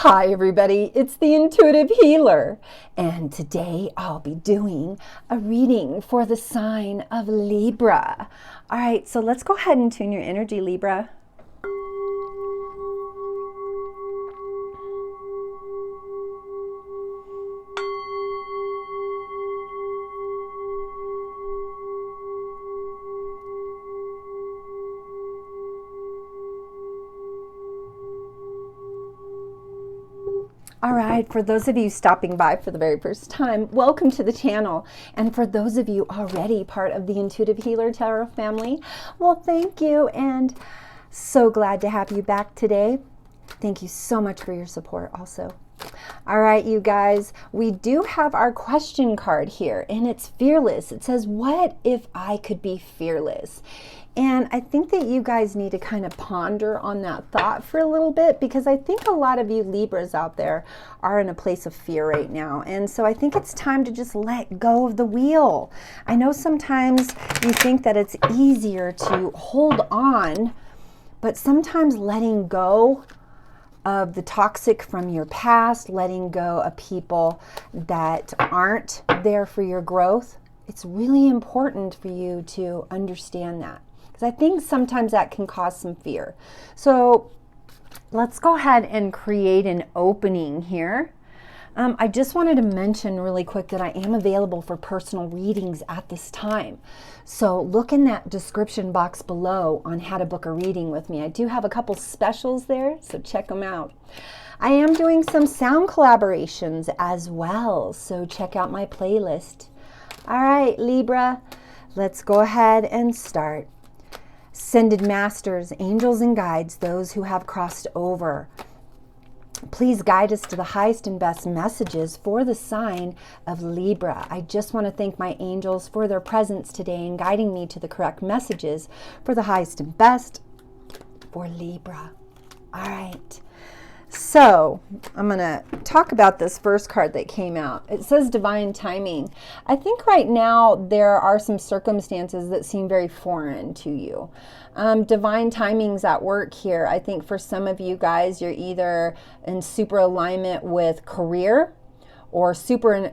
Hi everybody, it's the Intuitive Healer, and today I'll be doing a reading for the sign of Libra. All right, so let's go ahead and tune your energy, Libra. All right, for those of you stopping by for the very first time, welcome to the channel. And for those of you already part of the Intuitive Healer Tarot family, well, thank you, and so glad to have you back today. Thank you so much for your support also. All right, you guys, we do have our question card here, and it's fearless. It says, what if I could be fearless? And I think that you guys need to kind of ponder on that thought for a little bit, because I think a lot of you Libras out there are in a place of fear right now. And so I think it's time to just let go of the wheel. I know sometimes you think that it's easier to hold on, but sometimes letting go of the toxic from your past, letting go of people that aren't there for your growth, it's really important for you to understand that. Because I think sometimes that can cause some fear. So let's go ahead and create an opening here. I just wanted to mention really quick that I am available for personal readings at this time. So look in that description box below on how to book a reading with me. I do have a couple specials there, so check them out. I am doing some sound collaborations as well, so check out my playlist. All right, Libra, let's go ahead and start. Ascended Masters, angels and guides, those who have crossed over, please guide us to the highest and best messages for the sign of Libra. I just want to thank my angels for their presence today and guiding me to the correct messages for the highest and best for Libra. All right. So I'm going to talk about this first card that came out. It says divine timing. I think right now there are some circumstances that seem very foreign to you. Divine timing's at work here. I think for some of you guys, you're either in super alignment with career or super in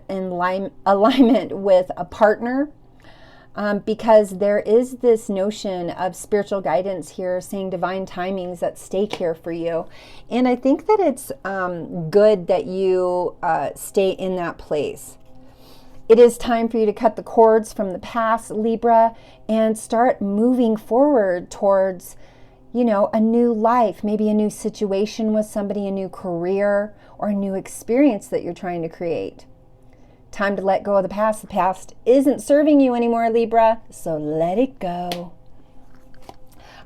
alignment with a partner. Because there is this notion of spiritual guidance here saying divine timing's at stake here for you. And I think that it's good that you stay in that place. It is time for you to cut the cords from the past, Libra, and start moving forward towards, you know, a new life, maybe a new situation with somebody, a new career, or a new experience that you're trying to create. Time to let go of the past. The past isn't serving you anymore, Libra, so let it go.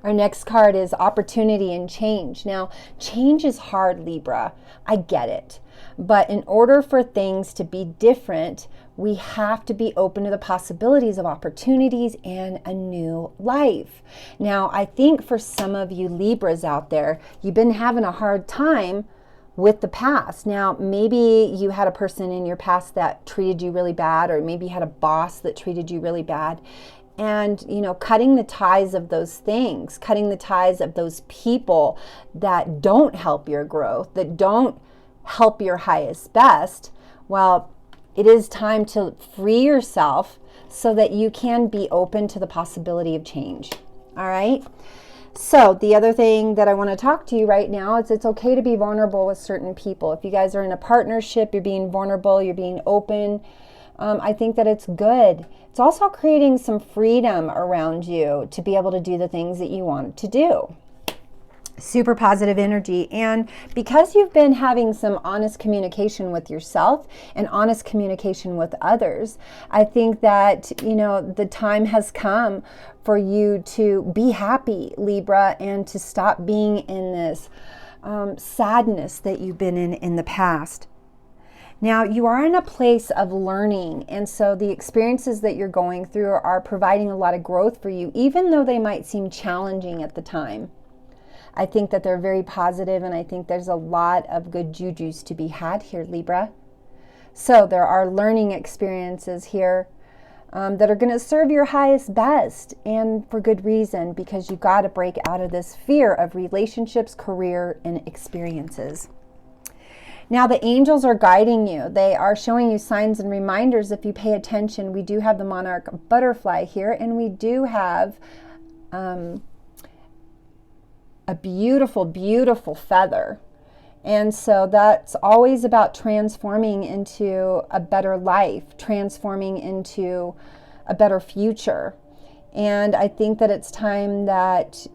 Our next card is opportunity and change. Now, change is hard, Libra. I get it. But in order for things to be different, we have to be open to the possibilities of opportunities and a new life. Now, I think for some of you Libras out there, you've been having a hard time with the past. Now, maybe you had a person in your past that treated you really bad, or maybe you had a boss that treated you really bad. And, you know, cutting the ties of those things, cutting the ties of those people that don't help your growth, that don't help your highest best, well, it is time to free yourself so that you can be open to the possibility of change. All right? So the other thing that I want to talk to you right now is it's okay to be vulnerable with certain people. If you guys are in a partnership, you're being vulnerable, you're being open, I think that it's good. It's also creating some freedom around you to be able to do the things that you want to do. Super positive energy. And because you've been having some honest communication with yourself and honest communication with others, I think that, you know, the time has come for you to be happy, Libra, and to stop being in this sadness that you've been in the past. Now, you are in a place of learning, and so the experiences that you're going through are providing a lot of growth for you, even though they might seem challenging at the time. I think that they're very positive, and I think there's a lot of good jujus to be had here, Libra. So there are learning experiences here that are going to serve your highest best, and for good reason, because you've got to break out of this fear of relationships, career, and experiences. Now the angels are guiding you. They are showing you signs and reminders. If you pay attention, we do have the monarch butterfly here, and we do have a beautiful, beautiful feather. And so that's always about transforming into a better life, transforming into a better future. And I think that it's time that,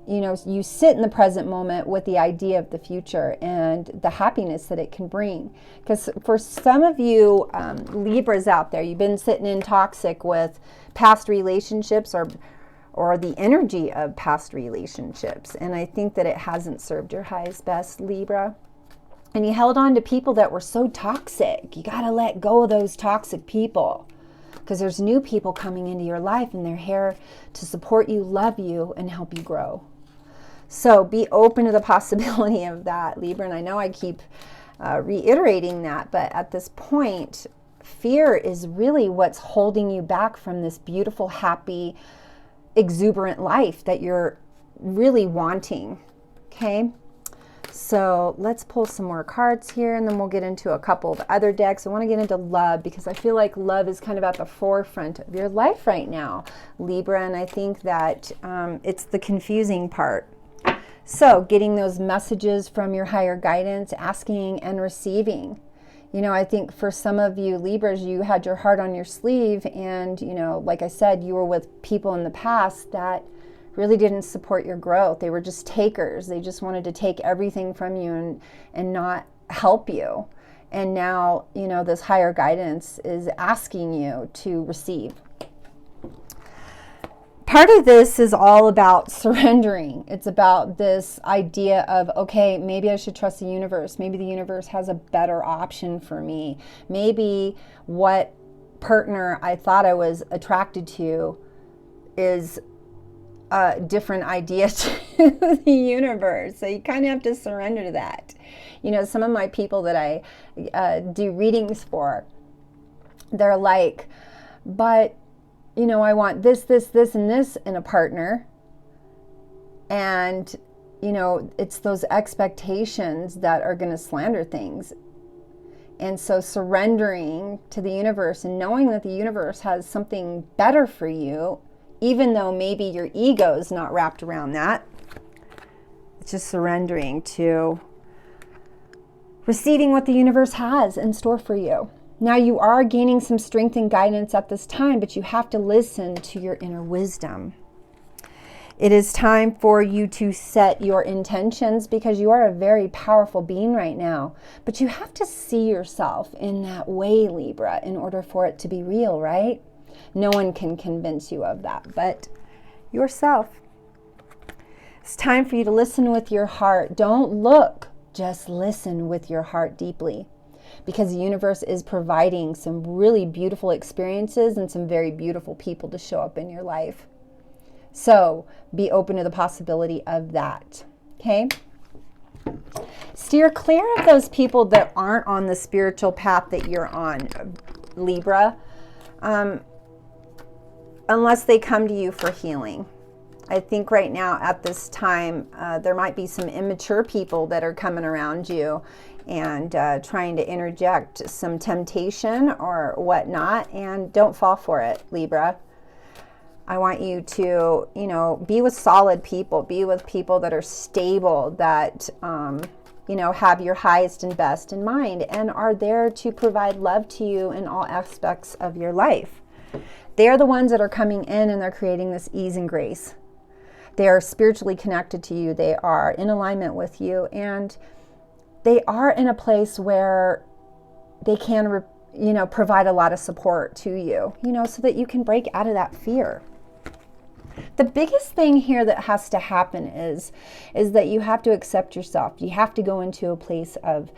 you know, you sit in the present moment with the idea of the future and the happiness that it can bring. Because for some of you Libras out there, you've been sitting in toxic with past relationships or the energy of past relationships. And I think that it hasn't served your highest best, Libra. And you held on to people that were so toxic. You got to let go of those toxic people, because there's new people coming into your life and they're here to support you, love you, and help you grow. So be open to the possibility of that, Libra. And I know I keep reiterating that, but at this point, fear is really what's holding you back from this beautiful, happy, exuberant life that you're really wanting. Okay, so let's pull some more cards here, and then we'll get into a couple of other decks. I want to get into love, because I feel like love is kind of at the forefront of your life right now, Libra, and I think that it's the confusing part. So getting those messages from your higher guidance, asking and receiving. You know, I think for some of you Libras, you had your heart on your sleeve, and, you know, like I said, you were with people in the past that really didn't support your growth. They were just takers. They just wanted to take everything from you and not help you. And now, you know, this higher guidance is asking you to receive. Part of this is all about surrendering. It's about this idea of, okay, maybe I should trust the universe. Maybe the universe has a better option for me. Maybe what partner I thought I was attracted to is a different idea to the universe. So you kind of have to surrender to that. You know, some of my people that I do readings for, they're like, but, you know, I want this, this, this, and this in a partner. And, you know, it's those expectations that are going to slander things. And so surrendering to the universe and knowing that the universe has something better for you, even though maybe your ego is not wrapped around that, it's just surrendering to receiving what the universe has in store for you. Now, you are gaining some strength and guidance at this time, but you have to listen to your inner wisdom. It is time for you to set your intentions, because you are a very powerful being right now. But you have to see yourself in that way, Libra, in order for it to be real, right? No one can convince you of that but yourself. It's time for you to listen with your heart. Don't look, just listen with your heart deeply. Because the universe is providing some really beautiful experiences and some very beautiful people to show up in your life. So be open to the possibility of that. Okay? Steer clear of those people that aren't on the spiritual path that you're on, Libra, unless they come to you for healing. I think right now at this time, there might be some immature people that are coming around you and trying to interject some temptation or whatnot, and don't fall for it, Libra. I want you to, you know, be with solid people, be with people that are stable, that, you know, have your highest and best in mind and are there to provide love to you in all aspects of your life. They're the ones that are coming in and they're creating this ease and grace. They are spiritually connected to you. They are in alignment with you, and they are in a place where they can, you know, provide a lot of support to you, you know, so that you can break out of that fear. The biggest thing here that has to happen is that you have to accept yourself. You have to go into a place of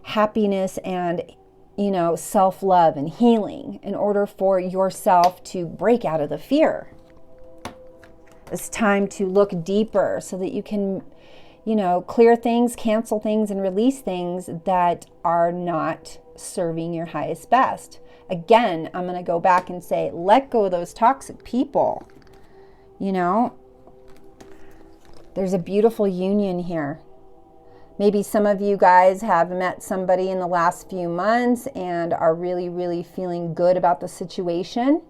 happiness and, you know, self-love and healing in order for yourself to break out of the fear. It's time to look deeper so that you can, you know, clear things, cancel things, and release things that are not serving your highest best. Again, I'm going to go back and say, let go of those toxic people. You know, there's a beautiful union here. Maybe some of you guys have met somebody in the last few months and are really, really feeling good about the situation.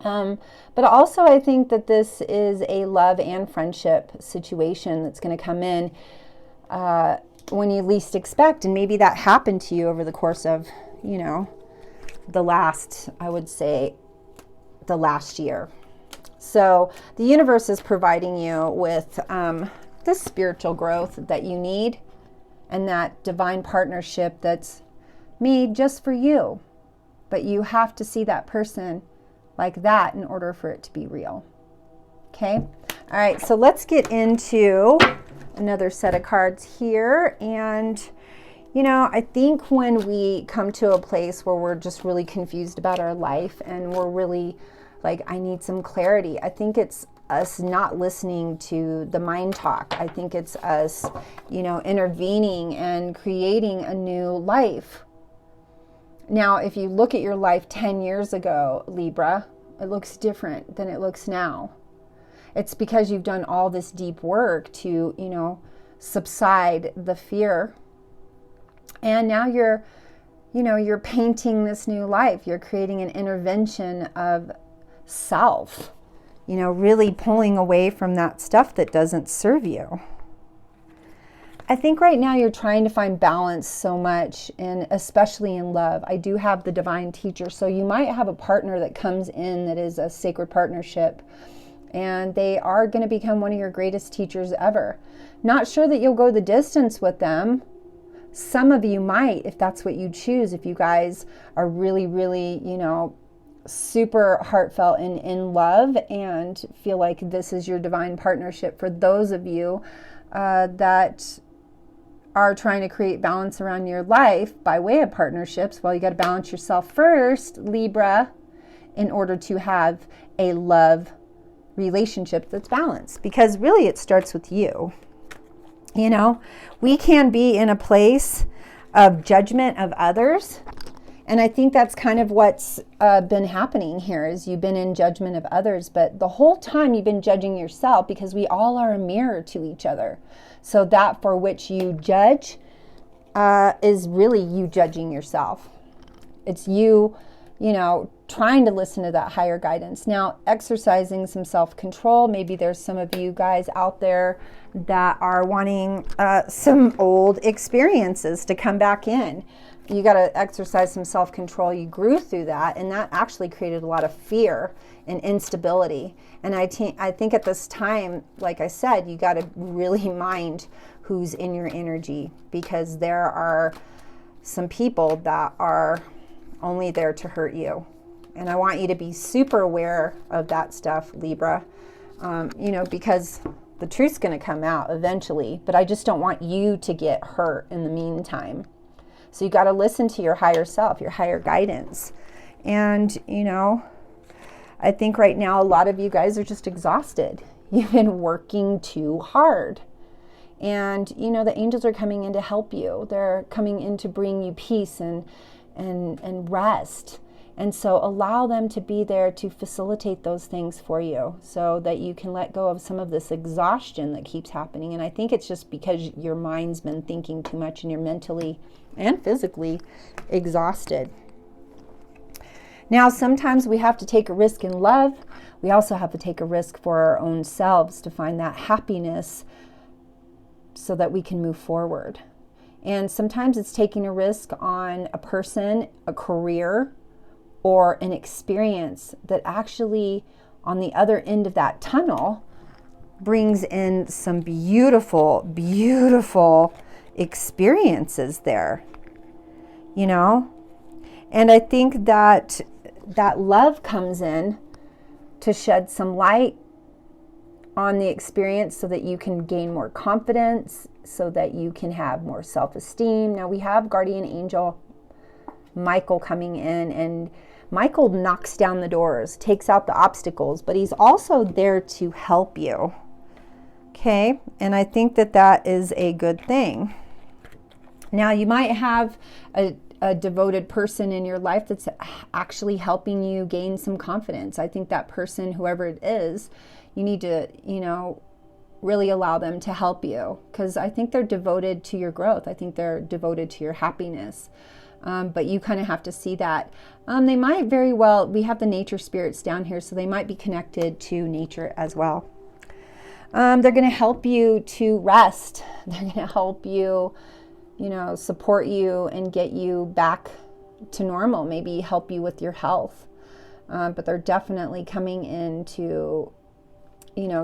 But also I think that this is a love and friendship situation that's going to come in when you least expect. And maybe that happened to you over the course of, you know, the last, I would say, the last year. So the universe is providing you with the spiritual growth that you need and that divine partnership that's made just for you. But you have to see that person like that in order for it to be real. Okay? All right, so let's get into another set of cards here. And, you know, I think when we come to a place where we're just really confused about our life and we're really like, I need some clarity, I think it's us not listening to the mind talk. I think it's us, you know, intervening and creating a new life. Now, if you look at your life 10 years ago, Libra, it looks different than it looks now. It's because you've done all this deep work to, you know, subside the fear. And now you're, you know, you're painting this new life. You're creating an intervention of self, you know, really pulling away from that stuff that doesn't serve you. I think right now you're trying to find balance so much, and especially in love. I do have the divine teacher, so you might have a partner that comes in that is a sacred partnership, and they are going to become one of your greatest teachers ever. Not sure that you'll go the distance with them. Some of you might, if that's what you choose, if you guys are really, really, you know, super heartfelt and in love and feel like this is your divine partnership. For those of you that are trying to create balance around your life by way of partnerships, well, you got to balance yourself first, Libra, in order to have a love relationship that's balanced. Because really it starts with you. You know, we can be in a place of judgment of others. And I think that's kind of what's been happening here, is you've been in judgment of others, but the whole time you've been judging yourself, because we all are a mirror to each other. So that for which you judge is really you judging yourself. It's you, you know, trying to listen to that higher guidance. Now, exercising some self-control. Maybe there's some of you guys out there that are wanting some old experiences to come back in. You got to exercise some self-control. You grew through that, and that actually created a lot of fear and instability. And I think at this time, like I said, you got to really mind who's in your energy, because there are some people that are only there to hurt you. And I want you to be super aware of that stuff, Libra, you know, because the truth's going to come out eventually, but I just don't want you to get hurt in the meantime. So you got to listen to your higher self, your higher guidance. And, you know, I think right now a lot of you guys are just exhausted. You've been working too hard. And, you know, the angels are coming in to help you. They're coming in to bring you peace and rest. And so allow them to be there to facilitate those things for you so that you can let go of some of this exhaustion that keeps happening. And I think it's just because your mind's been thinking too much and you're mentally and physically exhausted. Now, sometimes we have to take a risk in love. We also have to take a risk for our own selves to find that happiness so that we can move forward. And sometimes it's taking a risk on a person, a career, or an experience that actually on the other end of that tunnel brings in some beautiful, beautiful experiences there, you know? And I think that love comes in to shed some light on the experience so that you can gain more confidence, so that you can have more self-esteem. Now we have guardian angel Michael coming in, and Michael knocks down the doors, takes out the obstacles, but he's also there to help you. Okay, and I think that that is a good thing. Now you might have a devoted person in your life that's actually helping you gain some confidence. I think that person, whoever it is, you need to, you know, really allow them to help you, because I think they're devoted to your growth. I think they're devoted to your happiness. But you kind of have to see that. They might very well, we have the nature spirits down here, so they might be connected to nature as well. They're going to help you to rest. They're going to help you, support you and get you back to normal, maybe help you with your health. But they're definitely coming in to,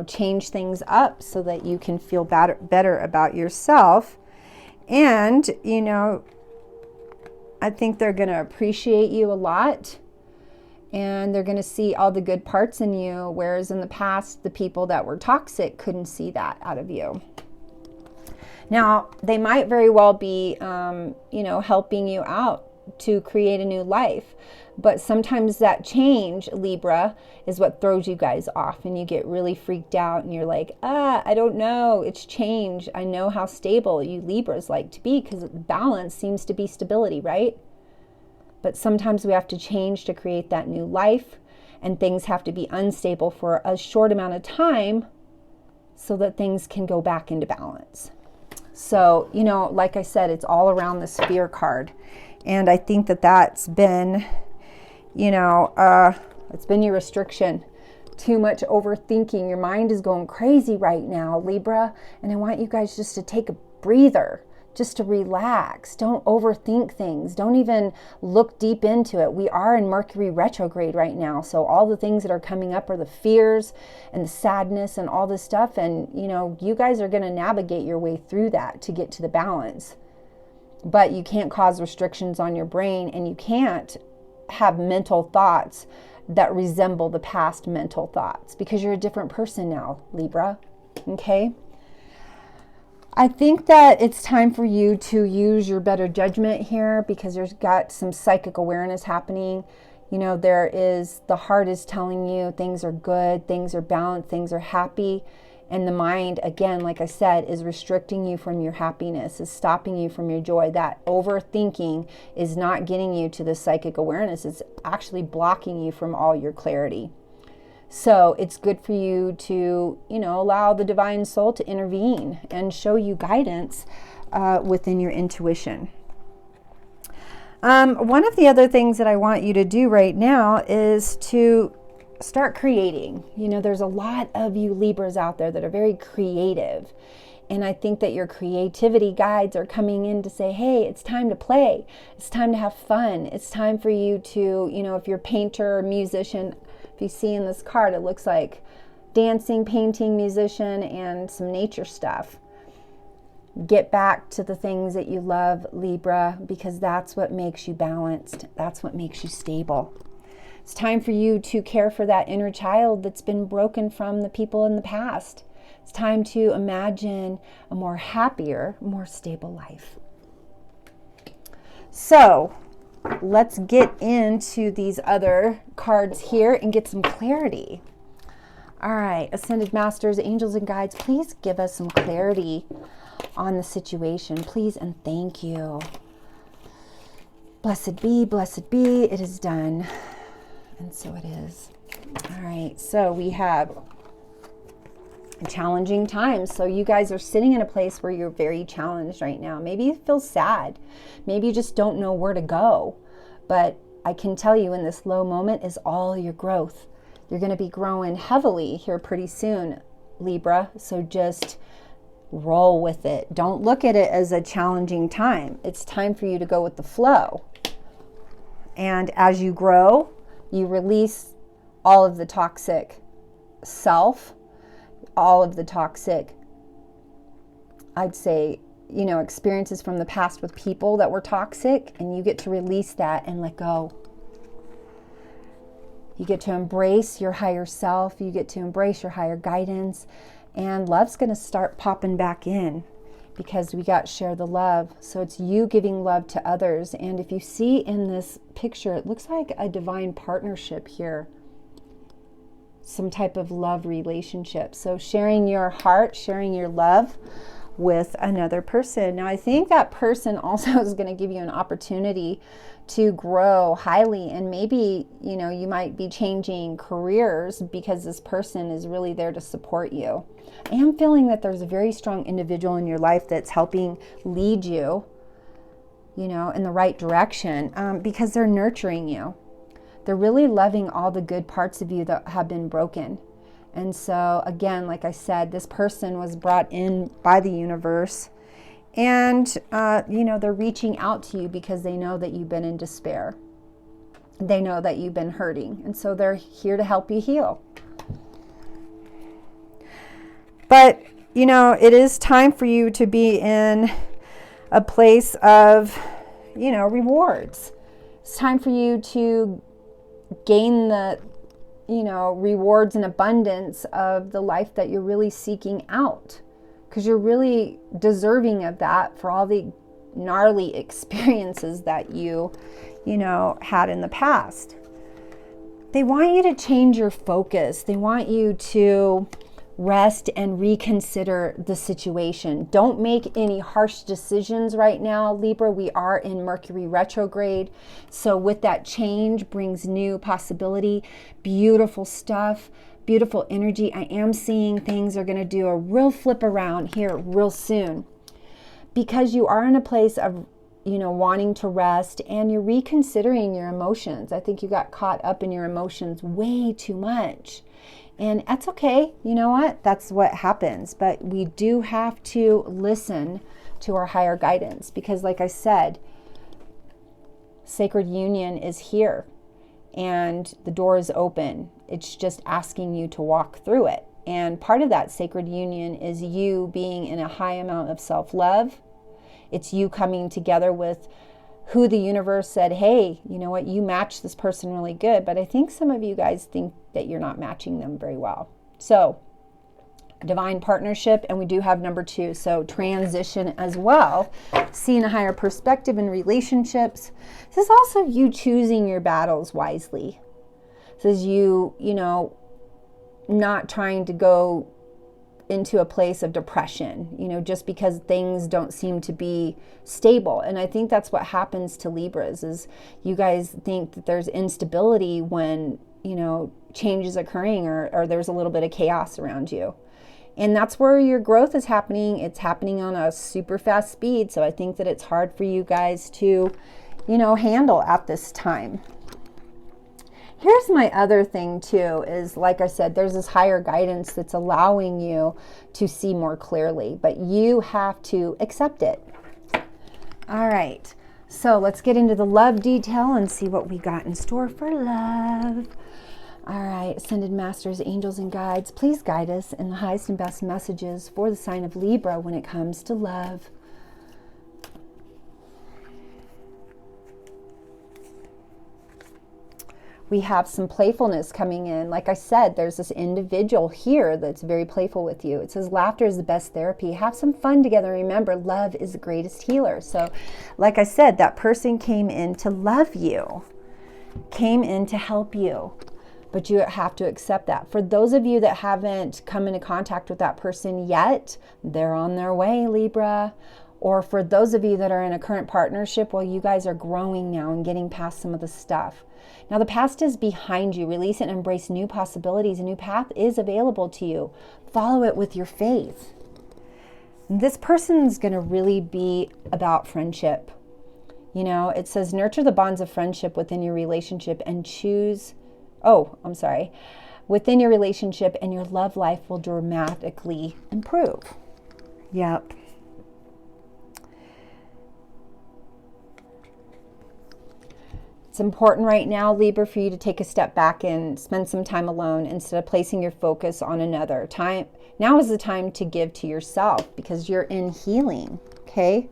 change things up so that you can feel better about yourself. And, I think they're going to appreciate you a lot, and they're going to see all the good parts in you, whereas in the past, the people that were toxic couldn't see that out of you. Now, they might very well be, helping you out to create a new life. But sometimes that change, Libra, is what throws you guys off, and you get really freaked out and you're like, I don't know, it's change. I know how stable you Libras like to be, because balance seems to be stability, right? But sometimes we have to change to create that new life, and things have to be unstable for a short amount of time so that things can go back into balance. So, like I said, it's all around the Sphere card. And I think that that's been, it's been your restriction. Too much overthinking. Your mind is going crazy right now, Libra. And I want you guys just to take a breather, just to relax. Don't overthink things. Don't even look deep into it. We are in Mercury retrograde right now. So all the things that are coming up are the fears and the sadness and all this stuff. And, you guys are going to navigate your way through that to get to the balance. But you can't cause restrictions on your brain, and you can't have mental thoughts that resemble the past mental thoughts, because you're a different person now, Libra. Okay? I think that it's time for you to use your better judgment here, because there's got some psychic awareness happening. The heart is telling you things are good, things are balanced, things are happy. And the mind, again, like I said, is restricting you from your happiness, is stopping you from your joy. That overthinking is not getting you to the psychic awareness. It's actually blocking you from all your clarity. So it's good for you to, allow the divine soul to intervene and show you guidance within your intuition. One of the other things that I want you to do right now is to start creating. There's a lot of you Libras out there that are very creative. And I think that your creativity guides are coming in to say, hey, it's time to play. It's time to have fun. It's time for you to, if you're a painter or musician, if you see in this card, it looks like dancing, painting, musician, and some nature stuff. Get back to the things that you love, Libra, because that's what makes you balanced. That's what makes you stable. It's time for you to care for that inner child that's been broken from the people in the past. It's time to imagine a more happier, more stable life. So let's get into these other cards here and get some clarity. All right, Ascended Masters, Angels and Guides, please give us some clarity on the situation. Please and thank you. Blessed be, it is done. And so it is. All right, so we have challenging times. So you guys are sitting in a place where you're very challenged right now. Maybe you feel sad. Maybe you just don't know where to go. But I can tell you, in this low moment is all your growth. You're going to be growing heavily here pretty soon, Libra. So just roll with it. Don't look at it as a challenging time. It's time for you to go with the flow. And as you grow, you release all of the toxic self, all of the toxic, I'd say, experiences from the past with people that were toxic, and you get to release that and let go. You get to embrace your higher self. You get to embrace your higher guidance, and love's going to start popping back in, because we got share the love. So it's you giving love to others. And if you see in this picture, it looks like a divine partnership here. Some type of love relationship. So sharing your heart, sharing your love with another person. Now, I think that person also is going to give you an opportunity to grow highly, and maybe, you know, you might be changing careers because this person is really there to support you. I am feeling that there's a very strong individual in your life that's helping lead you, you know, in the right direction, because they're nurturing you. They're really loving all the good parts of you that have been broken. And so, again, like I said, this person was brought in by the universe, and, you know, they're reaching out to you because they know that you've been in despair. They know that you've been hurting, and so they're here to help you heal. But, you know, it is time for you to be in a place of, you know, rewards. It's time for you to gain the, you know, rewards and abundance of the life that you're really seeking out, because you're really deserving of that for all the gnarly experiences that you know, had in the past. They want you to change your focus. They want you to rest and reconsider the situation. Don't make any harsh decisions right now, Libra. We are in Mercury retrograde. So with that change brings new possibility, beautiful stuff, beautiful energy. I am seeing things are going to do a real flip around here real soon, because you are in a place of, you know, wanting to rest, and you're reconsidering your emotions. I think you got caught up in your emotions way too much. And that's okay. You know what? That's what happens. But we do have to listen to our higher guidance, because like I said, sacred union is here and the door is open. It's just asking you to walk through it. And part of that sacred union is you being in a high amount of self-love. It's you coming together with who the universe said, hey, you know what, you match this person really good. But I think some of you guys think that you're not matching them very well. So divine partnership, and we do have number 2. So transition as well, seeing a higher perspective in relationships. This is also you choosing your battles wisely. This is you know, not trying to go into a place of depression, you know, just because things don't seem to be stable. And I think that's what happens to Libras, is you guys think that there's instability when, you know, change is occurring, or there's a little bit of chaos around you. And that's where your growth is happening. It's happening on a super fast speed. So I think that it's hard for you guys to, you know, handle at this time. Here's my other thing too, is like I said, there's this higher guidance that's allowing you to see more clearly, but you have to accept it. All right, so let's get into the love detail and see what we got in store for love. All right, Ascended Masters, Angels, and Guides, please guide us in the highest and best messages for the sign of Libra when it comes to love. We have some playfulness coming in. Like I said, there's this individual here that's very playful with you. It says laughter is the best therapy. Have some fun together. Remember, love is the greatest healer. So like I said, that person came in to love you, came in to help you, but you have to accept that. For those of you that haven't come into contact with that person yet, they're on their way, Libra. Or for those of you that are in a current partnership, well, you guys are growing now and getting past some of the stuff. Now, the past is behind you. Release and embrace new possibilities. A new path is available to you. Follow it with your faith. This person's going to really be about friendship. You know, it says nurture the bonds of friendship within your relationship and choose, within your relationship, and your love life will dramatically improve. Yep. It's important right now, Libra, for you to take a step back and spend some time alone instead of placing your focus on another. Now is the time to give to yourself, because you're in healing, okay?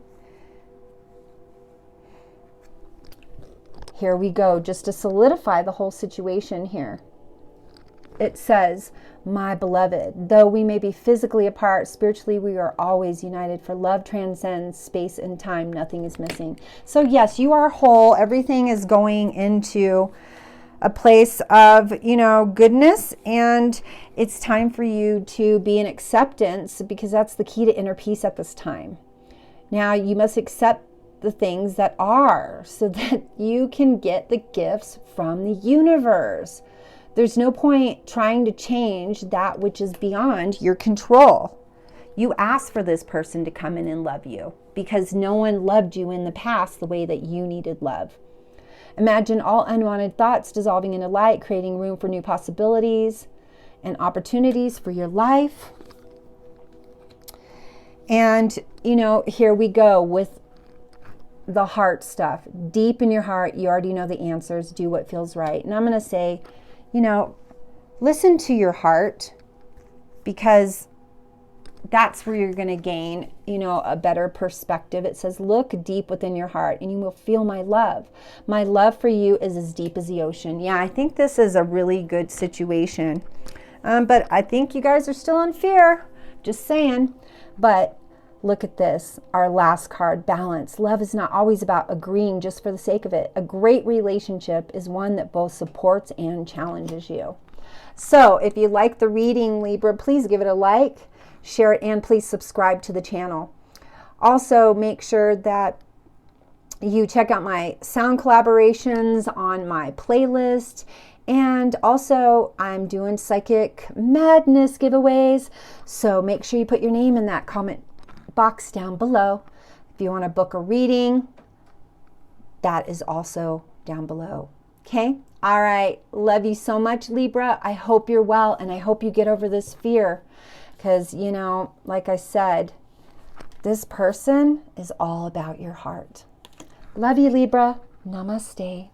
Here we go, just to solidify the whole situation here. It says, my beloved, though we may be physically apart, spiritually we are always united, for love transcends space and time. Nothing is missing. So yes, you are whole. Everything is going into a place of, you know, goodness, and it's time for you to be in acceptance, because that's the key to inner peace at this time. Now you must accept the things that are, so that you can get the gifts from the universe. There's no point trying to change that which is beyond your control. You asked for this person to come in and love you because no one loved you in the past the way that you needed love. Imagine all unwanted thoughts dissolving into light, creating room for new possibilities and opportunities for your life. And, you know, here we go with the heart stuff. Deep in your heart, you already know the answers. Do what feels right. And I'm going to say, you know, listen to your heart, because that's where you're going to gain, you know, a better perspective. It says, look deep within your heart and you will feel my love. My love for you is as deep as the ocean. Yeah, I think this is a really good situation. But I think you guys are still in fear. Just saying. But look at this, our last card, balance. Love is not always about agreeing just for the sake of it. A great relationship is one that both supports and challenges you. So if you like the reading, Libra, please give it a like, share it, and please subscribe to the channel. Also, make sure that you check out my sound collaborations on my playlist. And also, I'm doing Psychic Madness giveaways. So make sure you put your name in that comment box down below. If you want to book a reading, that is also down below. Okay? All right. Love you so much, Libra. I hope you're well, and I hope you get over this fear. Because, you know, like I said, this person is all about your heart. Love you, Libra. Namaste.